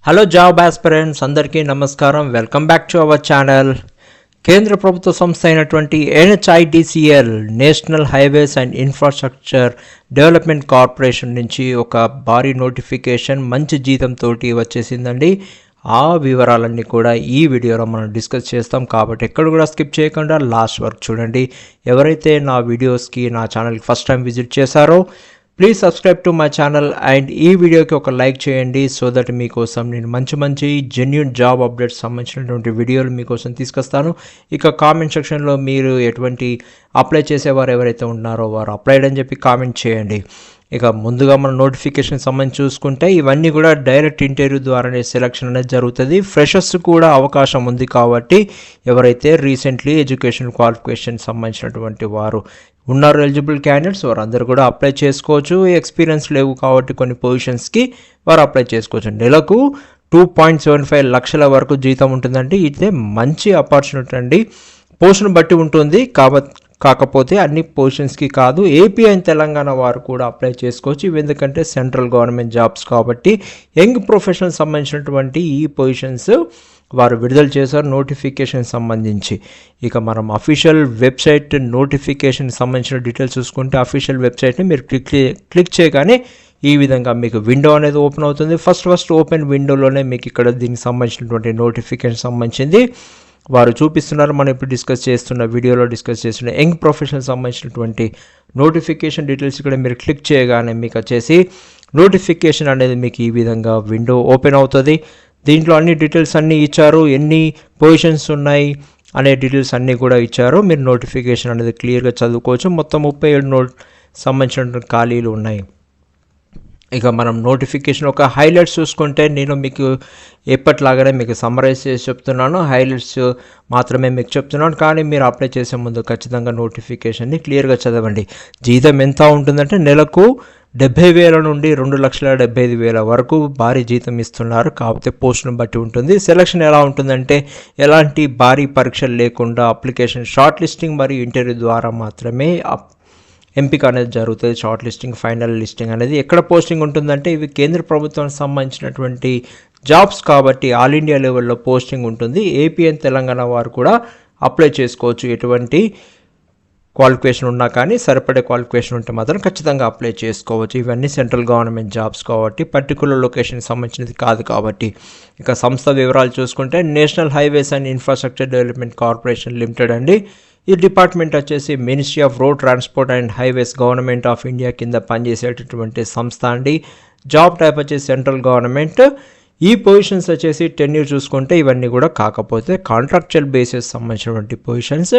Hello job aspirants అందరికీ నమస్కారం. Welcome back to our channel. కేంద్ర ప్రభుత్వ సంస్థ అయినటువంటి NHIDCL national highways and infrastructure development corporation నుంచి ఒక భారీ నోటిఫికేషన్ మంచి జీతంతో వచ్చేసిందండి. ఆ వివరాలన్నీ కూడా ఈ వీడియోలో మనం డిస్కస్ చేస్తాం కాబట్టి ఎక్కడ కూడా స్కిప్ చేయకుండా లాస్ట్ వరకు చూడండి. ఎవరైతే నా వీడియోస్కి నా ఛానల్కి ఫస్ట్ టైం విజిట్ చేశారో please subscribe to my channel and ఈ వీడియోకి ఒక లైక్ చేయండి. సో దట్ మీకోసం నేను మంచి జెన్యూన్ జాబ్ అప్డేట్స్ సంబంధించినటువంటి వీడియోలు మీకోసం తీసుకొస్తాను. ఇక కామెంట్ సెక్షన్లో మీరు ఎటువంటి అప్లై చేసేవారు ఎవరైతే ఉన్నారో వారు అప్లైడ్ అని చెప్పి కామెంట్ చేయండి. ఇక ముందుగా మన నోటిఫికేషన్ సంబంధించి చూసుకుంటే ఇవన్నీ కూడా డైరెక్ట్ ఇంటర్వ్యూ ద్వారానే సెలక్షన్ అనేది జరుగుతుంది. ఫ్రెషర్స్ కూడా అవకాశం ఉంది కాబట్టి ఎవరైతే రీసెంట్లీ ఎడ్యుకేషన్ క్వాలిఫికేషన్ సంబంధించినటువంటి వారు ఉన్నారు ఎలిజిబుల్ క్యాండిడేట్స్ వారు అందరూ కూడా అప్లై చేసుకోవచ్చు. ఎక్స్పీరియన్స్ లేవు కాబట్టి కొన్ని పొజిషన్స్కి వారు అప్లై చేసుకోవచ్చు. నెలకు 2.75 లక్షల వరకు జీతం ఉంటుందండి. ఇదే మంచి ఆపర్చునిటీ అండి. పోస్ట్ను బట్టి ఉంటుంది కాకపోతే అన్ని పొజిషన్స్కి కాదు. ఏపీ అండ్ తెలంగాణ వారు కూడా అప్లై చేసుకోవచ్చు. ఇవి ఎందుకంటే సెంట్రల్ గవర్నమెంట్ జాబ్స్ కాబట్టి యంగ్ ప్రొఫెషనల్ సంబంధించినటువంటి ఈ పొజిషన్స్ వారు విడుదల చేశారు నోటిఫికేషన్ సంబంధించి. ఇక మనం అఫీషియల్ వెబ్సైట్ నోటిఫికేషన్ సంబంధించిన డీటెయిల్స్ చూసుకుంటే అఫీషియల్ వెబ్సైట్ని మీరు క్లిక్ చేయగానే ఈ విధంగా మీకు విండో అనేది ఓపెన్ అవుతుంది. ఫస్ట్ ఓపెన్ విండోలోనే మీకు ఇక్కడ దీనికి సంబంధించినటువంటి నోటిఫికేషన్ సంబంధించింది వారు చూపిస్తున్నారు. మనం ఇప్పుడు వీడియోలో డిస్కస్ చేస్తున్న యంగ్ ప్రొఫెషనల్ సంబంధించినటువంటి నోటిఫికేషన్ డీటెయిల్స్ ఇక్కడ మీరు క్లిక్ చేయగానే మీకు వచ్చేసి నోటిఫికేషన్ అనేది మీకు ఈ విధంగా విండో ఓపెన్ అవుతుంది. దీంట్లో అన్ని డీటెయిల్స్ అన్నీ ఇచ్చారు, ఎన్ని పొజిషన్స్ ఉన్నాయి అనే డీటెయిల్స్ అన్నీ కూడా ఇచ్చారు. మీరు నోటిఫికేషన్ అనేది క్లియర్గా చదువుకోవచ్చు. మొత్తం 37 సంబంధించినటువంటి ఖాళీలు ఉన్నాయి. ఇక మనం నోటిఫికేషన్ ఒక హైలైట్స్ చూసుకుంటే నేను మీకు ఎప్పటిలాగానే మీకు సమ్మరైజ్ చేసి చెప్తున్నాను. హైలైట్స్ మాత్రమే మీకు చెప్తున్నాను. కానీ మీరు అప్లై చేసే ముందు ఖచ్చితంగా నోటిఫికేషన్ని క్లియర్గా చదవండి. జీతం ఎంత ఉంటుందంటే నెలకు 70,000 నుండి 2,75,000 వరకు భారీ జీతం ఇస్తున్నారు. కాకపోతే పోస్టును బట్టి ఉంటుంది. సెలక్షన్ ఎలా ఉంటుందంటే ఎలాంటి భారీ పరీక్షలు లేకుండా అప్లికేషన్ షార్ట్ లిస్టింగ్ మరియు ఇంటర్వ్యూ ద్వారా మాత్రమే ఎంపిక అనేది జరుగుతుంది. షార్ట్ లిస్టింగ్, ఫైనల్ లిస్టింగ్ అనేది ఎక్కడ పోస్టింగ్ ఉంటుందంటే ఇవి కేంద్ర ప్రభుత్వానికి సంబంధించినటువంటి జాబ్స్ కాబట్టి ఆల్ ఇండియా లెవెల్లో పోస్టింగ్ ఉంటుంది. ఏపీ అండ్ తెలంగాణ వారు కూడా అప్లై చేసుకోవచ్చు. ఎటువంటి క్వాలిఫికేషన్ ఉన్నా కానీ సరిపడే క్వాలిఫికేషన్ ఉంటే మాత్రం ఖచ్చితంగా అప్లై చేసుకోవచ్చు. ఇవన్నీ సెంట్రల్ గవర్నమెంట్ జాబ్స్ కాబట్టి పర్టికులర్ లొకేషన్కి సంబంధించినది కాదు కాబట్టి. ఇక సంస్థ వివరాలు చూసుకుంటే national highways and infrastructure development corporation limited అండి. ఈ డిపార్ట్మెంట్ వచ్చేసి ministry of road transport and highways government of India కింద పనిచేసేటటువంటి సంస్థ అండి. జాబ్ టైప్ వచ్చేసి సెంట్రల్ గవర్నమెంట్. ఈ పొజిషన్స్ వచ్చేసి టెన్యూర్ చూసుకుంటే ఇవన్నీ కూడా కాకపోతే కాంట్రాక్చువల్ బేసిస్ సంబంధించినటువంటి పొజిషన్స్.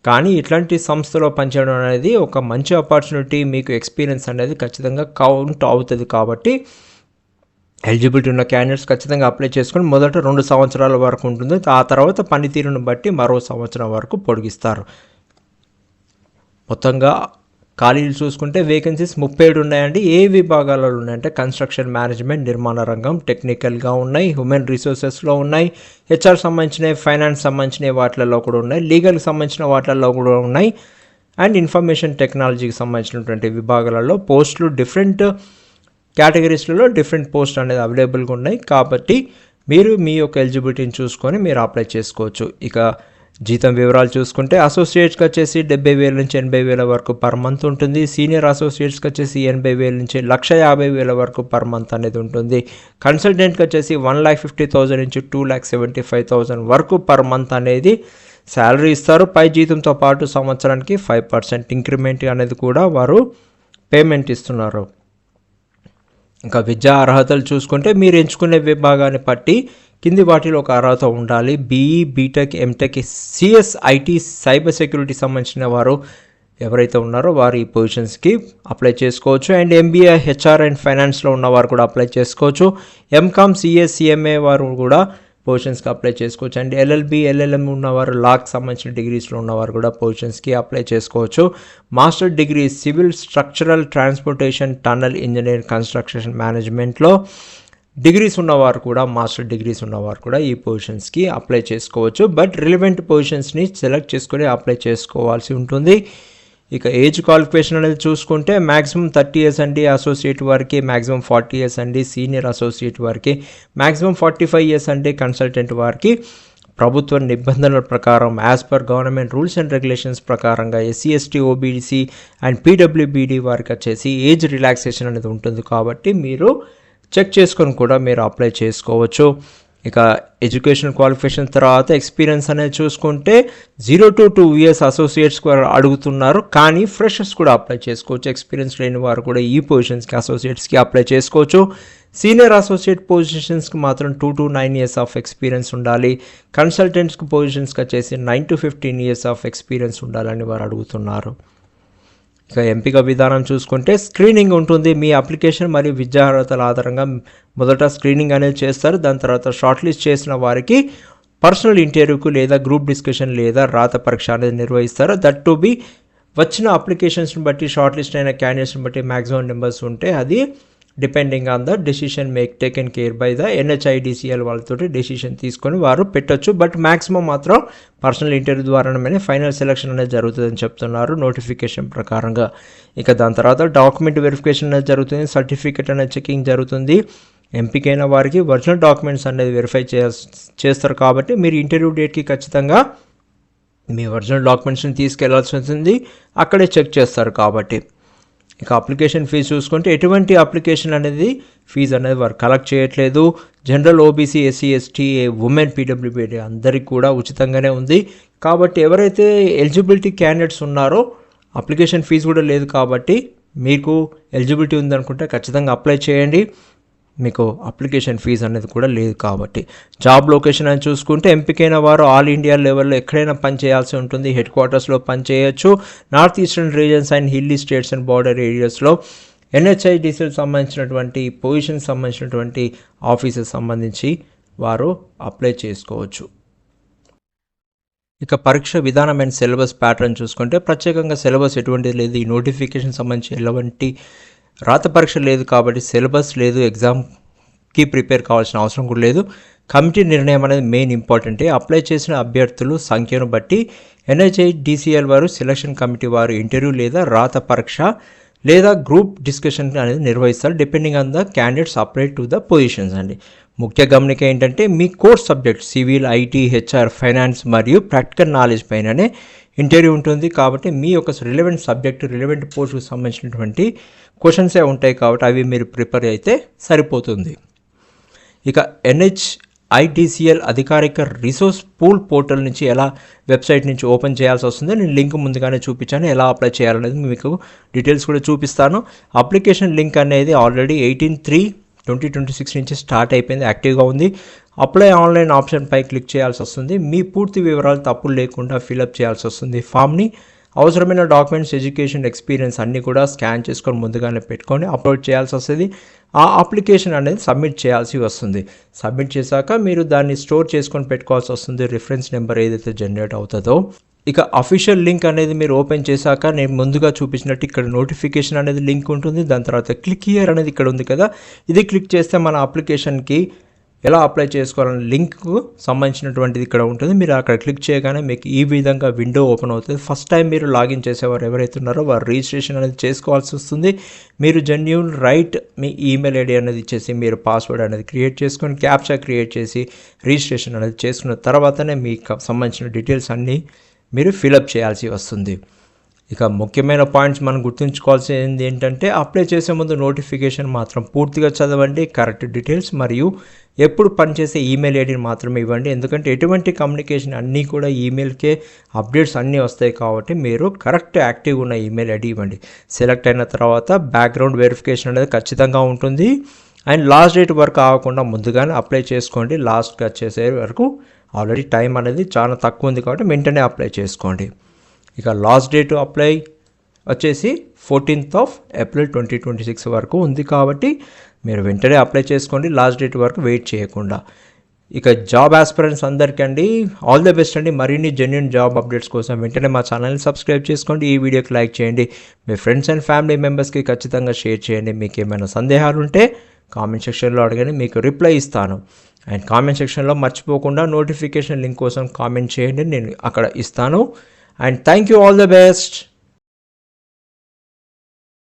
కానీ ఇట్లాంటి సంస్థలో పనిచేయడం అనేది ఒక మంచి ఆపర్చునిటీ. మీకు ఎక్స్పీరియన్స్ అనేది ఖచ్చితంగా కౌంట్ అవుతుంది కాబట్టి ఎలిజిబిలిటీ ఉన్న క్యాండిడేట్స్ ఖచ్చితంగా అప్లై చేసుకొని మొదట 2 సంవత్సరాల వరకు ఉంటుంది. ఆ తర్వాత పనితీరును బట్టి మరో సంవత్సరం వరకు పొడిగిస్తారు. మొత్తంగా ఖాళీలు చూసుకుంటే వేకెన్సీస్ 37 ఉన్నాయండి. ఏ విభాగాలలో ఉన్నాయంటే కన్స్ట్రక్షన్ మేనేజ్మెంట్, నిర్మాణ రంగం, టెక్నికల్గా ఉన్నాయి, హ్యూమన్ రిసోర్సెస్లో ఉన్నాయి, హెచ్ఆర్ సంబంధించినవి, ఫైనాన్స్ సంబంధించిన వాటిలలో కూడా ఉన్నాయి, లీగల్కి సంబంధించిన వాటిలలో కూడా ఉన్నాయి అండ్ ఇన్ఫర్మేషన్ టెక్నాలజీకి సంబంధించినటువంటి విభాగాలలో పోస్టులు డిఫరెంట్ కేటగిరీస్లలో డిఫరెంట్ పోస్ట్ అనేది అవైలబుల్గా ఉన్నాయి కాబట్టి మీరు మీ యొక్క ఎలిజిబిలిటీని చూసుకొని మీరు అప్లై చేసుకోవచ్చు. ఇక జీతం వివరాలు చూసుకుంటే అసోసియేట్స్కి వచ్చేసి 70,000 నుంచి 80,000 వరకు పర్ మంత్ ఉంటుంది. సీనియర్ అసోసియేట్స్కి వచ్చేసి 80,000 నుంచి 1,50,000 వరకు పర్ మంత్ అనేది ఉంటుంది. కన్సల్టెంట్కి వచ్చేసి 1,50,000 నుంచి 2,75,000 వరకు పర్ మంత్ అనేది శాలరీ ఇస్తారు. పై జీతంతో పాటు సంవత్సరానికి 5% ఇంక్రిమెంట్ అనేది కూడా వారు పేమెంట్ ఇస్తున్నారు. ఇంకా విద్యా అర్హతలు చూసుకుంటే మీరు ఎంచుకునే విభాగాన్ని బట్టి కింది వాటిలో ఒక అర్హత ఉండాలి. BE, BTech, MTech, CS, IT, cyber security సంబంధించిన వారు ఎవరైతే ఉన్నారో వారు ఈ పొజిషన్స్కి అప్లై చేసుకోవచ్చు. అండ్ ఎంబీఏ, హెచ్ఆర్ అండ్ ఫైనాన్స్లో ఉన్నవారు కూడా అప్లై చేసుకోవచ్చు. ఎంకామ్, సిఎస్, సిఎంఏ వారు కూడా పొజిషన్స్కి అప్లై చేసుకోవచ్చు. అండ్ ఎల్ఎల్బి, ఎల్ఎల్ఎం ఉన్నవారు, లాకి సంబంధించిన డిగ్రీస్లో ఉన్నవారు కూడా పొజిషన్స్కి అప్లై చేసుకోవచ్చు. Master degree civil, structural, transportation, tunnel engineer, construction మేనేజ్మెంట్లో డిగ్రీస్ ఉన్నవారు కూడా, మాస్టర్ డిగ్రీస్ ఉన్నవారు కూడా ఈ పొజిషన్స్కి అప్లై చేసుకోవచ్చు. బట్ రిలవెంట్ పొజిషన్స్ని సెలెక్ట్ చేసుకొని అప్లై చేసుకోవాల్సి ఉంటుంది. ఇక ఏజ్ క్వాలిఫికేషన్ అనేది చూసుకుంటే మ్యాక్సిమం 30 ఇయర్స్ అండి అసోసియేట్ వారికి, మ్యాక్సిమం 40 ఇయర్స్ అండి సీనియర్ అసోసియేట్ వారికి, మ్యాక్సిమం 45 ఇయర్స్ అండి కన్సల్టెంట్ వారికి. ప్రభుత్వ నిబంధనల ప్రకారం as per government rules and regulations ప్రకారంగా SC ST OBC and PWBD వారికి వచ్చేసి ఏజ్ రిలాక్సేషన్ అనేది ఉంటుంది కాబట్టి మీరు చెక్ చేసుకొని కూడా మీరు అప్లై చేసుకోవచ్చు. ఇక ఎడ్యుకేషన్ క్వాలిఫికేషన్ తర్వాత ఎక్స్పీరియన్స్ అనేది చూసుకుంటే 0 to 2 years అసోసియేట్స్ కూడా అడుగుతున్నారు, కానీ ఫ్రెషర్స్ కూడా అప్లై చేసుకోవచ్చు. ఎక్స్పీరియన్స్ లేని వారు కూడా ఈ పొజిషన్స్కి అసోసియేట్స్కి అప్లై చేసుకోవచ్చు. సీనియర్ అసోసియేట్ పొజిషన్స్కి మాత్రం 2 to 9 years ఆఫ్ ఎక్స్పీరియన్స్ ఉండాలి. కన్సల్టెంట్స్కి పొజిషన్స్కి వచ్చేసి 9 to 15 years ఆఫ్ ఎక్స్పీరియన్స్ ఉండాలని వారు అడుగుతున్నారు. ఇక ఎంపిక విధానం చూసుకుంటే స్క్రీనింగ్ ఉంటుంది. మీ అప్లికేషన్ మరియు విద్యా అర్హతల ఆధారంగా మొదట స్క్రీనింగ్ అనేది చేస్తారు. దాని తర్వాత షార్ట్ లిస్ట్ చేసిన వారికి పర్సనల్ ఇంటర్వ్యూకు లేదా గ్రూప్ డిస్కషన్ లేదా రాత పరీక్ష అనేది నిర్వహిస్తారు. దట్ టు బి వచ్చిన అప్లికేషన్స్ని బట్టి షార్ట్ లిస్ట్ అయిన క్యాండిడేట్స్ని బట్టి మ్యాక్సిమం నెంబర్స్ ఉంటే అది depending on the decision taken care bye the NHIDCL వాళ్ళతో డెసిషన్ తీసుకొని వారు పెట్టొచ్చు. బట్ మ్యాక్సిమం మాత్రం పర్సనల్ ఇంటర్వ్యూ ద్వారానే ఫైనల్ సెలక్షన్ అనేది జరుగుతుందని చెప్తున్నారు నోటిఫికేషన్ ప్రకారంగా. ఇక దాని తర్వాత డాక్యుమెంట్ వెరిఫికేషన్ అనేది జరుగుతుంది, సర్టిఫికేట్ అనేది చెకింగ్ జరుగుతుంది. ఎంపికైన వారికి ఒరిజినల్ డాక్యుమెంట్స్ అనేది వెరిఫై చేస్తారు కాబట్టి మీరు ఇంటర్వ్యూ డేట్కి ఖచ్చితంగా మీ ఒరిజినల్ డాక్యుమెంట్స్ని తీసుకెళ్లాల్సి ఉంటుంది, అక్కడే చెక్ చేస్తారు కాబట్టి. ఇక అప్లికేషన్ ఫీజు చూసుకుంటే ఎటువంటి అప్లికేషన్ అనేది ఫీజు అనేది వారు కలెక్ట్ చేయట్లేదు. General OBC SC ST women PWBD అందరికీ కూడా ఉచితంగానే ఉంది కాబట్టి ఎవరైతే ఎలిజిబిలిటీ క్యాండిడేట్స్ ఉన్నారో అప్లికేషన్ ఫీజు కూడా లేదు కాబట్టి మీకు ఎలిజిబిలిటీ ఉందనుకుంటే ఖచ్చితంగా అప్లై చేయండి. మీకు అప్లికేషన్ ఫీజు అనేది కూడా లేదు కాబట్టి. జాబ్ లొకేషన్ అని చూసుకుంటే ఎంపికైన వారు ఆల్ ఇండియా లెవెల్లో ఎక్కడైనా పని చేయాల్సి ఉంటుంది. హెడ్ క్వార్టర్స్లో పని చేయొచ్చు. North eastern reasons and hilly states and border ఏరియాస్లో NHIDCL సంబంధించినటువంటి పొజిషన్ సంబంధించినటువంటి ఆఫీసెస్ సంబంధించి వారు అప్లై చేసుకోవచ్చు. ఇక పరీక్ష విధానం అండ్ సిలబస్ ప్యాటర్న్ చూసుకుంటే ప్రత్యేకంగా సిలబస్ ఎటువంటిది లేదు. ఈ నోటిఫికేషన్ సంబంధించి ఎలాంటి రాత పరీక్ష లేదు కాబట్టి సిలబస్ లేదు, ఎగ్జామ్కి ప్రిపేర్ కావాల్సిన అవసరం కూడా లేదు. కమిటీ నిర్ణయం అనేది మెయిన్ ఇంపార్టెంట్. అప్లై చేసిన అభ్యర్థులు సంఖ్యను బట్టి NHIDCL వారు సెలక్షన్ కమిటీ వారు ఇంటర్వ్యూ లేదా రాత పరీక్ష లేదా గ్రూప్ డిస్కషన్ అనేది నిర్వహిస్తారు depending on the candidates apply to the positions అండి. ముఖ్య గమనిక ఏంటంటే మీ course subject civil, IT, HR, finance మరియు ప్రాక్టికల్ నాలెడ్జ్ పైననే ఇంటర్వ్యూ ఉంటుంది కాబట్టి మీ యొక్క రిలవెంట్ సబ్జెక్ట్ రిలవెంట్ పోస్ట్కి సంబంధించినటువంటి క్వశ్చన్సే ఉంటాయి కాబట్టి అవి మీరు ప్రిపేర్ అయితే సరిపోతుంది. ఇక NHIDCL అధికారిక రిసోర్స్ పూల్ పోర్టల్ నుంచి ఎలా వెబ్సైట్ నుంచి ఓపెన్ చేయాల్సి వస్తుంది. నేను లింక్ ముందుగానే చూపించాను, ఎలా అప్లై చేయాలనేది మీకు డీటెయిల్స్ కూడా చూపిస్తాను. అప్లికేషన్ లింక్ అనేది ఆల్రెడీ 18/3/2026 నుంచి స్టార్ట్ అయిపోయింది, యాక్టివ్గా ఉంది. అప్లై ఆన్లైన్ ఆప్షన్ పై క్లిక్ చేయాల్సి వస్తుంది. మీ పూర్తి వివరాలు తప్పులు లేకుండా ఫిలప్ చేయాల్సి వస్తుంది ఫామ్ని. అవసరమైన డాక్యుమెంట్స్, ఎడ్యుకేషన్, ఎక్స్పీరియన్స్ అన్నీ కూడా స్కాన్ చేసుకొని ముందుగానే పెట్టుకొని అప్లోడ్ చేయాల్సి వస్తుంది. ఆ అప్లికేషన్ అనేది సబ్మిట్ చేయాల్సి వస్తుంది. సబ్మిట్ చేశాక మీరు దాన్ని స్టోర్ చేసుకొని పెట్టుకోవాల్సి వస్తుంది, రిఫరెన్స్ నెంబర్ ఏదైతే జనరేట్ అవుతుందో. ఇక అఫీషియల్ లింక్ అనేది మీరు ఓపెన్ చేశాక నేను ముందుగా చూపించినట్టు ఇక్కడ నోటిఫికేషన్ అనేది లింక్ ఉంటుంది. దాని తర్వాత క్లిక్ హియర్ అనేది ఇక్కడ ఉంది కదా, ఇది క్లిక్ చేస్తే మన అప్లికేషన్కి ఎలా అప్లై చేసుకోవాలని లింక్కు సంబంధించినటువంటిది ఇక్కడ ఉంటుంది. మీరు అక్కడ క్లిక్ చేయగానే మీకు ఈ విధంగా విండో ఓపెన్ అవుతుంది. ఫస్ట్ టైం మీరు లాగిన్ చేసేవారు ఎవరైతే ఉన్నారో వారు రిజిస్ట్రేషన్ అనేది చేసుకోవాల్సి వస్తుంది. మీరు జెన్యూన్ రైట్ మీ ఈమెయిల్ ఐడి అనేది ఇచ్చేసి మీరు పాస్వర్డ్ అనేది క్రియేట్ చేసుకొని క్యాప్చా క్రియేట్ చేసి రిజిస్ట్రేషన్ అనేది చేసుకున్న తర్వాతనే మీకు సంబంధించిన డీటెయిల్స్ అన్నీ మీరు ఫిలప్ చేయాల్సి వస్తుంది. ఇక ముఖ్యమైన పాయింట్స్ మనం గుర్తుంచుకోవాల్సింది ఏంటంటే అప్లై చేసే ముందు నోటిఫికేషన్ మాత్రం పూర్తిగా చదవండి, కరెక్ట్ డీటెయిల్స్ మరియు ఎప్పుడు పనిచేసే ఈమెయిల్ ఐడిని మాత్రమే ఇవ్వండి. ఎందుకంటే ఎటువంటి కమ్యూనికేషన్ అన్నీ కూడా ఈమెయిల్కే అప్డేట్స్ అన్నీ వస్తాయి కాబట్టి మీరు కరెక్ట్ యాక్టివ్ ఉన్న ఈమెయిల్ ఐడి ఇవ్వండి. సెలెక్ట్ అయిన తర్వాత బ్యాక్గ్రౌండ్ వెరిఫికేషన్ అనేది ఖచ్చితంగా ఉంటుంది. అండ్ లాస్ట్ డేట్ వరకు ఆగకుండా ముందుగానే అప్లై చేసుకోండి. లాస్ట్గా వచ్చేసే వరకు ఆల్రెడీ టైం అనేది చాలా తక్కువ ఉంది కాబట్టి వెంటనే అప్లై చేసుకోండి. ఇక లాస్ట్ డేట్ అప్లై వచ్చేసి 14th April 2026 వరకు ఉంది కాబట్టి మీరు వెంటనే అప్లై చేసుకోండి, లాస్ట్ డేట్ వరకు వెయిట్ చేయకుండా. ఇక జాబ్ ఆస్పిరెంట్స్ అందరికండి ఆల్ ద బెస్ట్ అండి. మరిన్ని జెన్యూన్ జాబ్ అప్డేట్స్ కోసం వెంటనే మా ఛానల్ని సబ్స్క్రైబ్ చేసుకోండి, ఈ వీడియోకి లైక్ చేయండి, మీ ఫ్రెండ్స్ అండ్ ఫ్యామిలీ మెంబర్స్కి ఖచ్చితంగా షేర్ చేయండి. మీకు ఏమైనా సందేహాలు ఉంటే కామెంట్ సెక్షన్లో అడగండి, మీకు రిప్లై ఇస్తాను. అండ్ కామెంట్ సెక్షన్లో మర్చిపోకుండా నోటిఫికేషన్ లింక్ కోసం కామెంట్ చేయండి, నేను అక్కడ ఇస్తాను. And thank you, all the best.